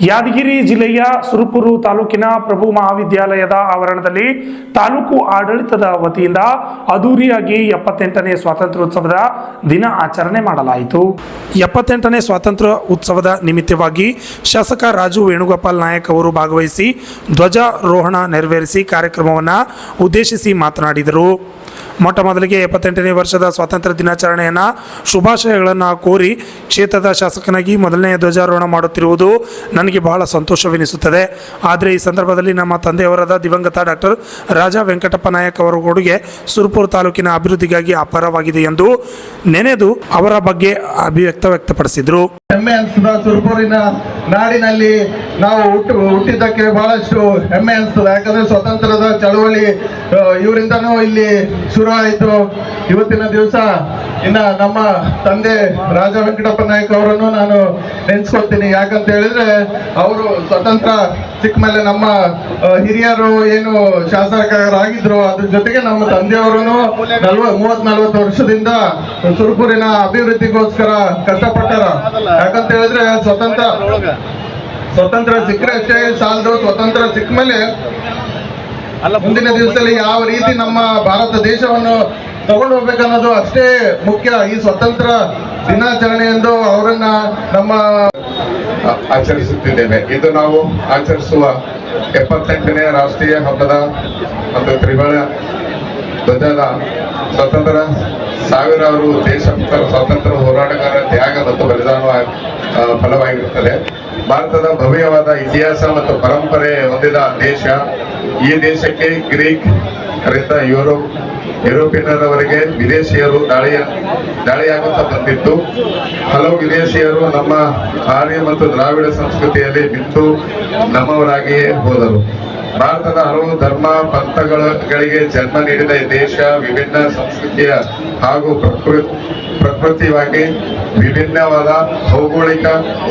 ಯಾದಗಿರಿ ಜಿಲ್ಲೆಯ ಸುರಪುರ ತಾಲೂಕಿನ ಪ್ರಭು ಮಹಾವಿದ್ಯಾಲಯದ ಆವರಣದಲ್ಲಿ ತಾಲೂಕು ಆಡಳಿತದ ವತಿಯಿಂದ ಅದ್ದೂರಿಯಾಗಿ 78ನೇ ಸ್ವಾತಂತ್ರ್ಯೋತ್ಸವದ ದಿನ ಆಚರಣೆ ಮಾಡಲಾಯಿತು. 78ನೇ ಸ್ವಾತಂತ್ರ್ಯ ಉತ್ಸವದ ನಿಮಿತ್ತವಾಗಿ ಶಾಸಕ ರಾಜು ವೇಣುಗೋಪಾಲ್ ನಾಯಕ್ ಅವರು ಭಾಗವಹಿಸಿ ಧ್ವಜಾರೋಹಣ ನೆರವೇರಿಸಿ ಕಾರ್ಯಕ್ರಮವನ್ನು ಉದ್ದೇಶಿಸಿ ಮಾತನಾಡಿದರು. ಮೊಟ್ಟ ಮೊದಲಿಗೆ 78ನೇ ವರ್ಷದ ಸ್ವಾತಂತ್ರ್ಯ ದಿನಾಚರಣೆಯನ್ನು ಶುಭಾಶಯಗಳನ್ನು ಕೋರಿ ಕ್ಷೇತ್ರದ ಶಾಸಕನಾಗಿ ಮೊದಲನೇ ಧ್ವಜಾರೋಹಣ ಮಾಡುತ್ತಿರುವುದು ನನಗೆ ಬಹಳ ಸಂತೋಷವೆನಿಸುತ್ತದೆ. ಆದರೆ ಈ ಸಂದರ್ಭದಲ್ಲಿ ನಮ್ಮ ತಂದೆಯವರಾದ ದಿವಂಗತ ಡಾಕ್ಟರ್ ರಾಜಾ ವೆಂಕಟಪ್ಪ ನಾಯಕ್ ಅವರ ಕೊಡುಗೆ ಸುರಪುರ ತಾಲೂಕಿನ ಅಭಿವೃದ್ಧಿಗಾಗಿ ಅಪಾರವಾಗಿದೆ ಎಂದು ನೆನೆದು ಅವರ ಬಗ್ಗೆ ವ್ಯಕ್ತಪಡಿಸಿದರು. ಹೆಮ್ಮೆ ಅನಿಸ್ತದ. ಸುರಪುರಿನ ನಾಡಿನಲ್ಲಿ ನಾವು ಹುಟ್ಟಿದ್ದಕ್ಕೆ ಬಹಳಷ್ಟು ಹೆಮ್ಮೆ ಅನಿಸ್ತದೆ. ಯಾಕಂದ್ರೆ ಸ್ವತಂತ್ರದ ಚಳವಳಿ ಇವರಿಂದನೂ ಇಲ್ಲಿ ಶುರು ಆಯಿತು. ಇವತ್ತಿನ ದಿವಸ ಇನ್ನ ನಮ್ಮ ತಂದೆ ರಾಜಾ ವೆಂಕಟಪ್ಪ ನಾಯಕ್ ಅವರನ್ನು ನಾನು ನೆನೆಸ್ಕೊಳ್ತೀನಿ. ಯಾಕಂತ ಹೇಳಿದ್ರೆ ಅವರು ಸ್ವತಂತ್ರ ಸಿಕ್ಕ ಮೇಲೆ ನಮ್ಮ ಹಿರಿಯರು ಏನು ಶಾಸಕರಾಗಿದ್ರು, ಅದ್ರ ಜೊತೆಗೆ ನಮ್ಮ ತಂದೆಯವರು 30-40 ವರ್ಷದಿಂದ ಸುರಪುರಿನ ಅಭಿವೃದ್ಧಿಗೋಸ್ಕರ ಕಷ್ಟಪಟ್ಟಾರ. ಯಾಕಂತ ಹೇಳಿದ್ರೆ ಸ್ವತಂತ್ರ ಸಿಕ್ಕರೆ ಅಷ್ಟೇ ಸಾಲದು. ಸ್ವತಂತ್ರ ಸಿಕ್ಕ ಮೇಲೆ ಮುಂದಿನ ದಿವಸದಲ್ಲಿ ಯಾವ ರೀತಿ ನಮ್ಮ ಭಾರತ ದೇಶವನ್ನು ತಗೊಂಡು ಹೋಗ್ಬೇಕನ್ನೋದು ಅಷ್ಟೇ ಮುಖ್ಯ. ಈ ಸ್ವತಂತ್ರ ದಿನಾಚರಣೆ ಎಂದು ಅವರನ್ನ ನಮ್ಮ ಆಚರಿಸುತ್ತಿದ್ದೇವೆ. ಇದು ನಾವು ಆಚರಿಸುವ 78ನೇ ರಾಷ್ಟ್ರೀಯ ಹಬ್ಬದ ಮತ್ತು ತ್ರಿವರ್ಣ ಧ್ವಜದ ಸ್ವತಂತ್ರ ಸಾವಿರಾರು ದೇಶಭಕ್ತರ ಸ್ವಾತಂತ್ರ್ಯ ಹೋರಾಟಗಾರರ ತ್ಯಾಗ ಮತ್ತು ಬಲಿದಾನ ಫಲವಾಗಿರುತ್ತದೆ. ಭಾರತದ ಭವ್ಯವಾದ ಇತಿಹಾಸ ಮತ್ತು ಪರಂಪರೆ ಹೊಂದಿದ ದೇಶ. ಈ ದೇಶಕ್ಕೆ ಗ್ರೀಕ್ ರಿಂದ ಯುರೋಪಿಯನ್ನರವರೆಗೆ ವಿದೇಶಿಯರು ದಾಳಿಯಾಗುತ್ತಾ ಬಂದಿತ್ತು. ಹಲವು ವಿದೇಶಿಯರು ನಮ್ಮ ಆರ್ಯ ಮತ್ತು ದ್ರಾವಿಡ ಸಂಸ್ಕೃತಿಯಲ್ಲಿ ಬಿದ್ದು ನಮ್ಮವರಾಗಿಯೇ ಹೋದರು. ಭಾರತದ ಹಲವು ಧರ್ಮ ಪಂಥಗಳಿಗೆ ಜನ್ಮ ನೀಡಿದ ಈ ದೇಶ ವಿಭಿನ್ನ ಸಂಸ್ಕೃತಿಯ ಹಾಗೂ ಪ್ರಕೃತಿಯಾಗಿ ವಿಭಿನ್ನವಾದ ಭೌಗೋಳಿಕ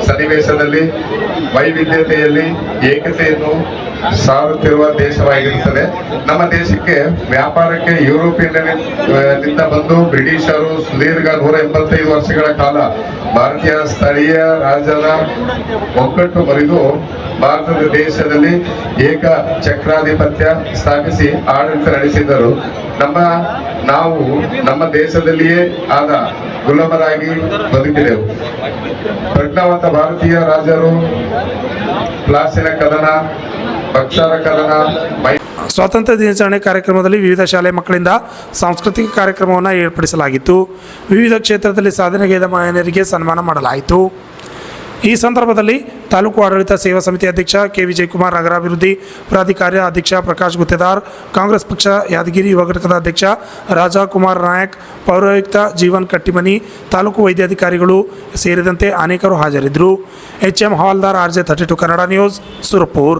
ಸನ್ನಿವೇಶದಲ್ಲಿ ವೈವಿಧ್ಯತೆಯಲ್ಲಿ ಏಕತೆಯನ್ನು ಸಾರುತ್ತಿರುವ ದೇಶವಾಗಿರುತ್ತದೆ. ನಮ್ಮ ದೇಶಕ್ಕೆ ವ್ಯಾಪಾರಕ್ಕೆ ಯುರೋಪಿಯನ್ನಿಂದ ಬಂದು ಬ್ರಿಟಿಷರು ಸುದೀರ್ಘ 185 ವರ್ಷಗಳ ಕಾಲ ಭಾರತೀಯ ಸ್ಥಳೀಯ ರಾಜ್ಯದ ಒಗ್ಗಟ್ಟು ಮರಿದು ಭಾರತದ ದೇಶದಲ್ಲಿ ಏಕ ಚಕ್ರಾಧಿಪತ್ಯ ಸ್ಥಾಪಿಸಿ ಆಡಳಿತ ನಡೆಸಿದರು. ನಾವು ನಮ್ಮ ದೇಶದಲ್ಲಿಯೇ ಆದ ಗುಲಾಮರಾಗಿ ಬದುಕಿದೆವು. ಪ್ರಜ್ಞಾವಂತ ಭಾರತೀಯ ರಾಜರು ಪ್ಲಾಸಿನ ಕದನ, ಪಕ್ಷರ ಕದನ. ಸ್ವಾತಂತ್ರ್ಯ ದಿನಾಚರಣೆ ಕಾರ್ಯಕ್ರಮದಲ್ಲಿ ವಿವಿಧ ಶಾಲೆ ಮಕ್ಕಳಿಂದ ಸಾಂಸ್ಕೃತಿಕ ಕಾರ್ಯಕ್ರಮವನ್ನು ಏರ್ಪಡಿಸಲಾಗಿತ್ತು. ವಿವಿಧ ಕ್ಷೇತ್ರದಲ್ಲಿ ಸಾಧನೆಗೈದ ಮಹಿಳೆಯರಿಗೆ ಸನ್ಮಾನ ಮಾಡಲಾಯಿತು. ಈ ಸಂದರ್ಭದಲ್ಲಿ ತಾಲೂಕು ಆಡಳಿತ ಸೇವಾ ಸಮಿತಿ ಅಧ್ಯಕ್ಷ ಕೆ ವಿಜಯಕುಮಾರ್, ನಗರಾಭಿವೃದ್ಧಿ ಪ್ರಾಧಿಕಾರ ಅಧ್ಯಕ್ಷ ಪ್ರಕಾಶ್ ಗುತ್ತೇದಾರ್, ಕಾಂಗ್ರೆಸ್ ಪಕ್ಷ ಯಾದಗಿರಿ ಯುವ ಘಟಕದ ಅಧ್ಯಕ್ಷ ರಾಜಾಕುಮಾರ್ ನಾಯಕ್, ಪೌರಾಯುಕ್ತ ಜೀವನ್ ಕಟ್ಟಿಮನಿ, ತಾಲೂಕು ವೈದ್ಯಾಧಿಕಾರಿಗಳು ಸೇರಿದಂತೆ ಅನೇಕರು ಹಾಜರಿದ್ದರು. HM ಹವಾಲ್ದಾರ್, RJ 32 ಕನ್ನಡ ನ್ಯೂಸ್, ಸುರಪುರ.